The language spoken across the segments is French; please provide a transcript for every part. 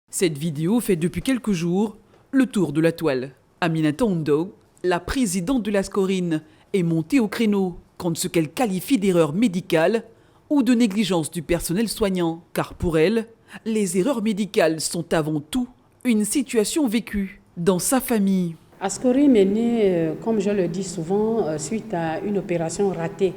Cette vidéo fait depuis quelques jours le tour de la toile. Aminata Ondo, la présidente de l'Ascorine, est montée au créneau contre ce qu'elle qualifie d'erreur médicale ou de négligence du personnel soignant. Car pour elle, les erreurs médicales sont avant tout une situation vécue dans sa famille. Ascorine est née, comme je le dis souvent, suite à une opération ratée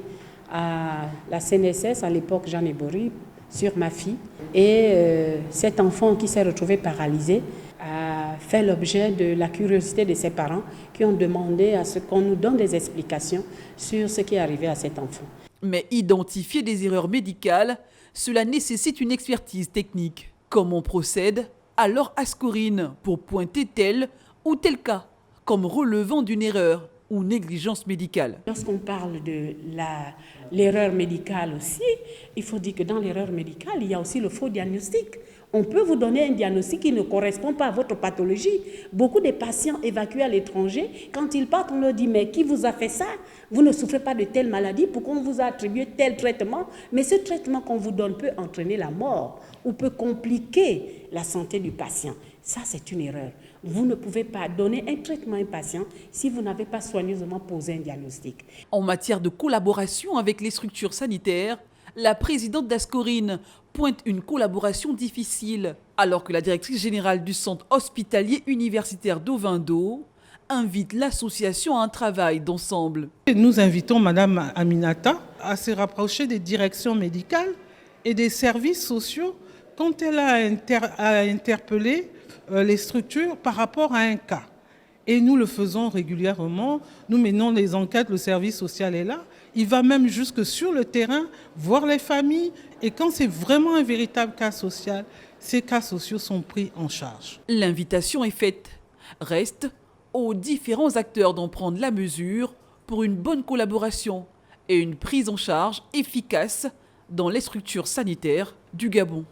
à la CNSS, à l'époque Jeanne Ebory, sur ma fille. Et cet enfant qui s'est retrouvé paralysé a fait l'objet de la curiosité de ses parents qui ont demandé à ce qu'on nous donne des explications sur ce qui est arrivé à cet enfant. Mais identifier des erreurs médicales, cela nécessite une expertise technique. Comment procède alors Ascorine pour pointer tel ou tel cas comme relevant d'une erreur ou négligence médicale? Lorsqu'on parle de l'erreur médicale aussi, il faut dire que dans l'erreur médicale, il y a aussi le faux diagnostic. On peut vous donner un diagnostic qui ne correspond pas à votre pathologie. Beaucoup de patients évacués à l'étranger, quand ils partent, on leur dit « mais qui vous a fait ça? Vous ne souffrez pas de telle maladie, pourquoi on vous a attribué tel traitement ?» Mais ce traitement qu'on vous donne peut entraîner la mort ou peut compliquer la santé du patient. Ça, c'est une erreur. Vous ne pouvez pas donner un traitement à un patient si vous n'avez pas soigneusement posé un diagnostic. En matière de collaboration avec les structures sanitaires, la présidente d'Ascorine pointe une collaboration difficile, alors que la directrice générale du centre hospitalier universitaire d'Ovando invite l'association à un travail d'ensemble. Nous invitons Madame Aminata à se rapprocher des directions médicales et des services sociaux quand elle a interpellé les structures par rapport à un cas. Et nous le faisons régulièrement, nous menons les enquêtes, le service social est là. Il va même jusque sur le terrain, voir les familles. Et quand c'est vraiment un véritable cas social, ces cas sociaux sont pris en charge. L'invitation est faite. Reste aux différents acteurs d'en prendre la mesure pour une bonne collaboration et une prise en charge efficace dans les structures sanitaires du Gabon.